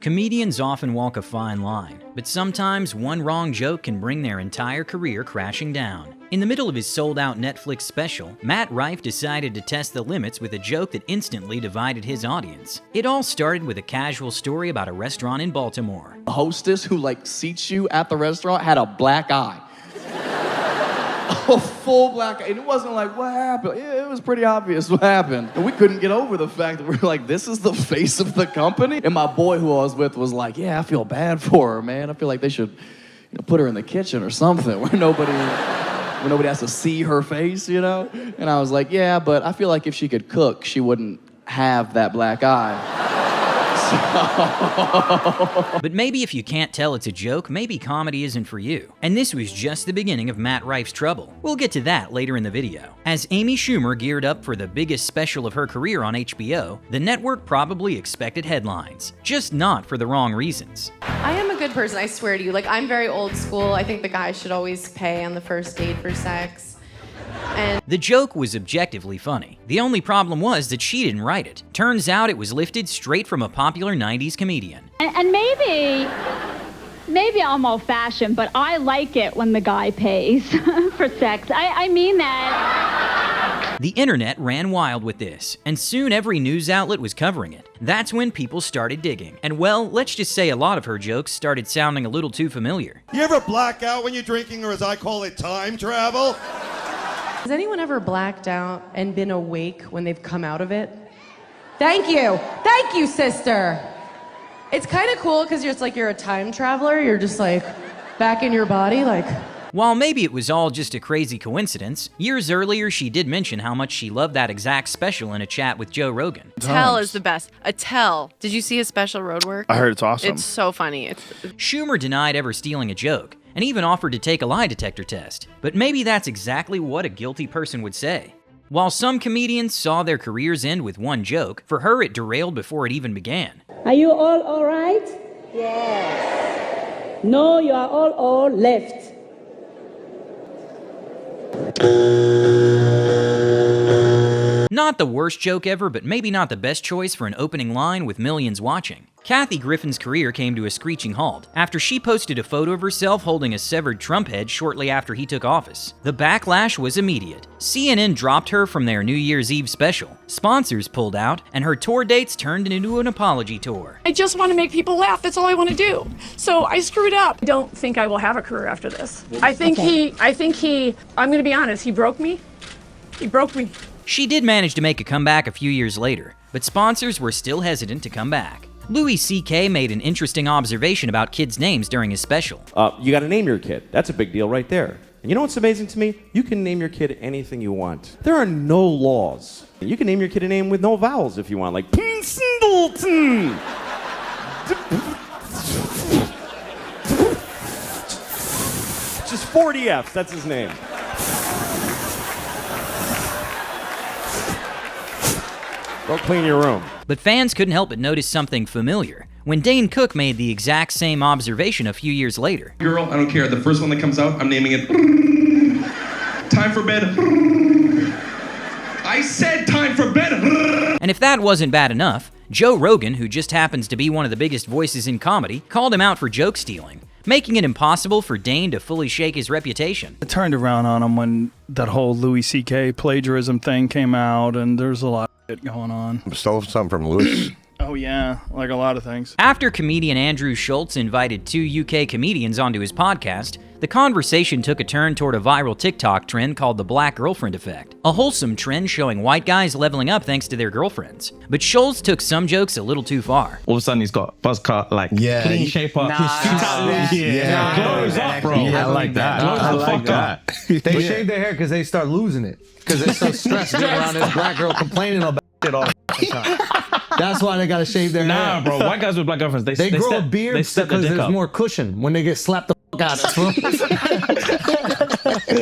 Comedians often walk a fine line, but sometimes one wrong joke can bring their entire career crashing down. In the middle of his sold-out Netflix special, Matt Rife decided to test the limits with a joke that instantly divided his audience. It all started with a casual story about a restaurant in Baltimore. A hostess who seats you at the restaurant had a black eye. A full black eye. And it wasn't like, what happened? It was pretty obvious what happened. And we couldn't get over the fact that we're like, this is the face of the company? And my boy who I was with was like, yeah, I feel bad for her, man. I feel like they should put her in the kitchen or something where nobody has to see her face, And I was like, yeah, but I feel like if she could cook, she wouldn't have that black eye. But maybe if you can't tell it's a joke, maybe comedy isn't for you. And this was just the beginning of Matt Rife's trouble. We'll get to that later in the video. As Amy Schumer geared up for the biggest special of her career on HBO, the network probably expected headlines, just not for the wrong reasons. I am a good person, I swear to you. I'm very old school. I think the guy should always pay on the first date for sex. And the joke was objectively funny. The only problem was that she didn't write it. Turns out it was lifted straight from a popular 90s comedian. And maybe I'm old-fashioned, but I like it when the guy pays for sex. I mean that. The internet ran wild with this, and soon every news outlet was covering it. That's when people started digging. And well, let's just say a lot of her jokes started sounding a little too familiar. You ever black out when you're drinking, or as I call it, time travel? has anyone ever blacked out and been awake when they've come out of it? Thank you, sister. It's kind of cool because you're a time traveler. You're just back in your body, While maybe it was all just a crazy coincidence, years earlier she did mention how much she loved that exact special in a chat with Joe Rogan. Tell is the best. Attell. Did you see his special road work? I heard it's awesome. It's so funny. Schumer denied ever stealing a joke, and even offered to take a lie detector test. But maybe that's exactly what a guilty person would say. While some comedians saw their careers end with one joke, for her it derailed before it even began. Are you all right? Yes. No, you are all left. Not the worst joke ever, but maybe not the best choice for an opening line with millions watching. Kathy Griffin's career came to a screeching halt after she posted a photo of herself holding a severed Trump head shortly after he took office. The backlash was immediate. CNN dropped her from their New Year's Eve special. Sponsors pulled out, and her tour dates turned into an apology tour. I just want to make people laugh. That's all I want to do. So I screwed up. I don't think I will have a career after this. I'm going to be honest, he broke me. He broke me. She did manage to make a comeback a few years later, but sponsors were still hesitant to come back. Louis C.K. made an interesting observation about kids' names during his special. You got to name your kid. That's a big deal right there. And you know what's amazing to me? You can name your kid anything you want. There are no laws. You can name your kid a name with no vowels if you want, like Singleton. Just 40 F's, that's his name. Go clean your room. But fans couldn't help but notice something familiar when Dane Cook made the exact same observation a few years later. Girl, I don't care. The first one that comes out, I'm naming it Time for Bed. I said time for bed. And if that wasn't bad enough, Joe Rogan, who just happens to be one of the biggest voices in comedy, called him out for joke stealing, making it impossible for Dane to fully shake his reputation. I turned around on him when that whole Louis C.K. plagiarism thing came out, and there's a lot of shit going on. Stole some from Louis. Oh yeah, like a lot of things. After comedian Andrew Schultz invited 2 UK comedians onto his podcast, the conversation took a turn toward a viral TikTok trend called the Black Girlfriend Effect, a wholesome trend showing white guys leveling up thanks to their girlfriends. But Schultz took some jokes a little too far. All of a sudden he's got buzz cut, clean shape up. Glows up, bro. Yeah, I like that. I like that. They shave their hair because they start losing it. Because they're so stressed being around this black girl complaining about shit all the time. That's why they gotta shave their hair. Nah, bro. White guys with black girlfriends, they grow a beard because there's more cushion when they get slapped the fuck out of them.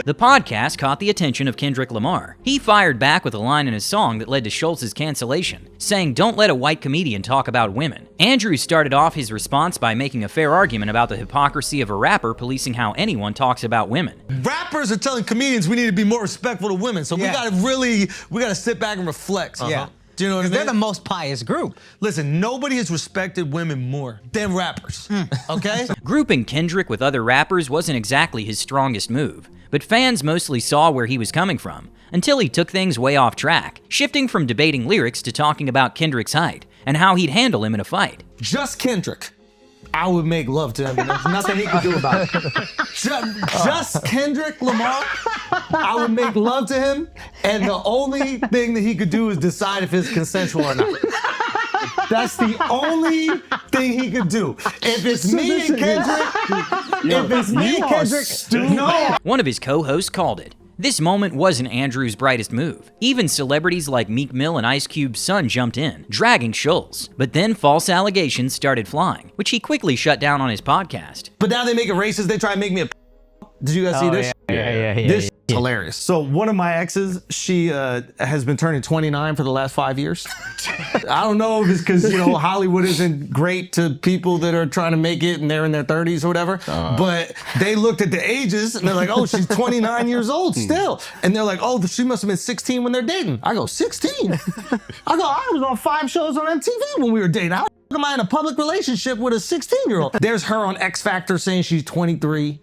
The podcast caught the attention of Kendrick Lamar. He fired back with a line in his song that led to Schultz's cancellation, saying, "Don't let a white comedian talk about women." Andrew started off his response by making a fair argument about the hypocrisy of a rapper policing how anyone talks about women. Rappers are telling comedians we need to be more respectful to women, so we gotta sit back and reflect. Do you know what I mean? They're the most pious group. Listen, nobody has respected women more than rappers, okay? Grouping Kendrick with other rappers wasn't exactly his strongest move, but fans mostly saw where he was coming from, until he took things way off track, shifting from debating lyrics to talking about Kendrick's height, and how he'd handle him in a fight. Just Kendrick, I would make love to him, and there's nothing he could do about it. Just Kendrick Lamar, I would make love to him, and the only thing that he could do is decide if it's consensual or not. That's the only thing he could do. If it's me and Kendrick, no. One of his co-hosts called it. This moment wasn't Andrew's brightest move. Even celebrities like Meek Mill and Ice Cube's son jumped in, dragging Schulz. But then false allegations started flying, which he quickly shut down on his podcast. But now they make it racist. They try and make me a. Did you guys see this? This is hilarious. So one of my exes, she has been turning 29 for the last 5 years. I don't know if it's because, Hollywood isn't great to people that are trying to make it and they're in their 30s or whatever. But they looked at the ages and they're like, oh, she's 29 years old still. And they're like, oh, she must have been 16 when they're dating. I go, 16? I was on 5 shows on MTV when we were dating. How am I in a public relationship with a 16-year-old? There's her on X Factor saying she's 23.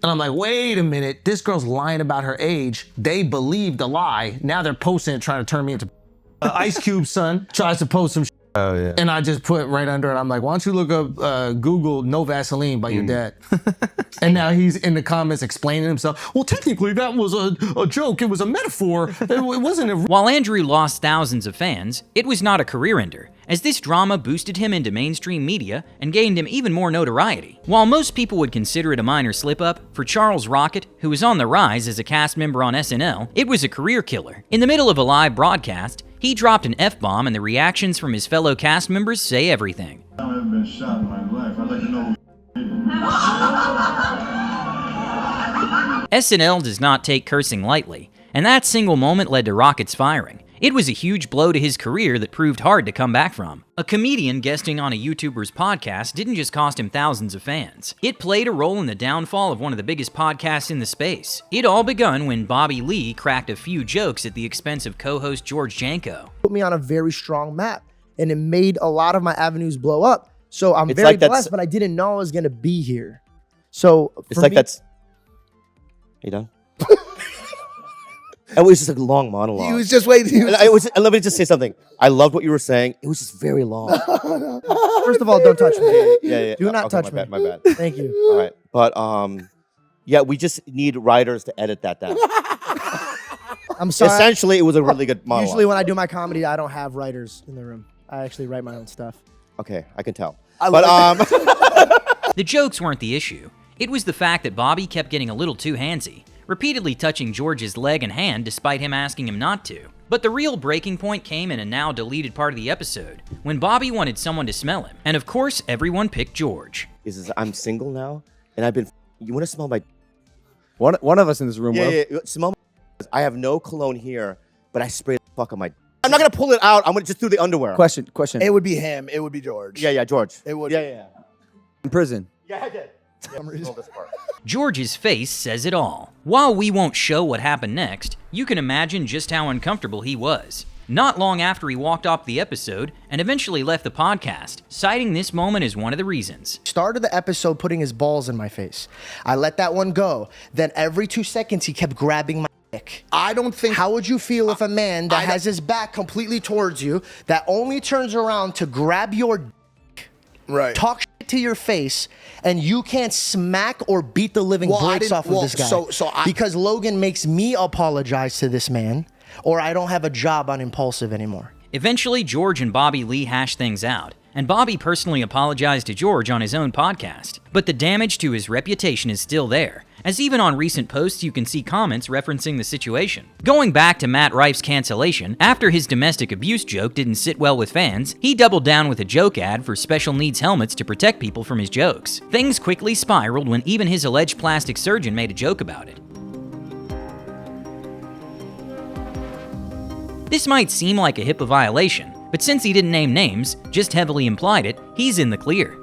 And I'm like, wait a minute, this girl's lying about her age. They believed the lie. Now they're posting it, trying to turn me into Ice Cube's son tries to post some shit. Oh, yeah. And I just put right under it. I'm like, why don't you look up Google No Vaseline by your dad? And now he's in the comments explaining himself. Well, technically that was a joke. It was a metaphor. It wasn't a... While Andrew lost thousands of fans, it was not a career ender, as this drama boosted him into mainstream media and gained him even more notoriety. While most people would consider it a minor slip-up, for Charles Rocket, who was on the rise as a cast member on SNL, it was a career killer. In the middle of a live broadcast, he dropped an F-bomb and the reactions from his fellow cast members say everything. I've never been shot in my life. I'd like to know SNL does not take cursing lightly, and that single moment led to Rocket's firing. It was a huge blow to his career that proved hard to come back from. A comedian guesting on a YouTuber's podcast didn't just cost him thousands of fans. It played a role in the downfall of one of the biggest podcasts in the space. It all begun when Bobby Lee cracked a few jokes at the expense of co-host George Janko. Put me on a very strong map, and it made a lot of my avenues blow up. So I'm very blessed, but I didn't know I was gonna be here. So it's like that's... You done? It was just a long monologue. He was just waiting. Let me just say something. I loved what you were saying. It was just very long. First of all, don't touch me. Yeah. Do not touch me. My bad. Thank you. All right. But, yeah, we just need writers to edit that down. I'm sorry. Essentially, it was a really good monologue. Usually when I do my comedy, I don't have writers in the room. I actually write my own stuff. Okay, I can tell. The jokes weren't the issue. It was the fact that Bobby kept getting a little too handsy, repeatedly touching George's leg and hand despite him asking him not to. But the real breaking point came in a now deleted part of the episode, when Bobby wanted someone to smell him. And of course, everyone picked George. I'm single now, and I've been... You want to smell my... One of us in this room will. Yeah. Smell my... I have no cologne here, but I spray the fuck on my... I'm not going to pull it out. I'm going to just do the underwear. Question. It would be him. It would be George. Yeah, George. It would. Yeah. In prison. Yeah, I did. George's face says it all. While we won't show what happened next, you can imagine just how uncomfortable he was. Not long after he walked off the episode and eventually left the podcast, citing this moment as one of the reasons. Started the episode putting his balls in my face. I let that one go. Then every 2 seconds he kept grabbing my dick. I don't think... How would you feel if a man that has his back completely towards you, that only turns around to grab your dick, talk shit to your face, and you can't smack or beat the living brakes off of this guy? Because Logan makes me apologize to this man, or I don't have a job on Impulsive anymore. Eventually, George and Bobby Lee hashed things out, and Bobby personally apologized to George on his own podcast. But the damage to his reputation is still there, as even on recent posts you can see comments referencing the situation. Going back to Matt Rife's cancellation, after his domestic abuse joke didn't sit well with fans, he doubled down with a joke ad for special needs helmets to protect people from his jokes. Things quickly spiraled when even his alleged plastic surgeon made a joke about it. This might seem like a HIPAA violation, but since he didn't name names, just heavily implied it, he's in the clear.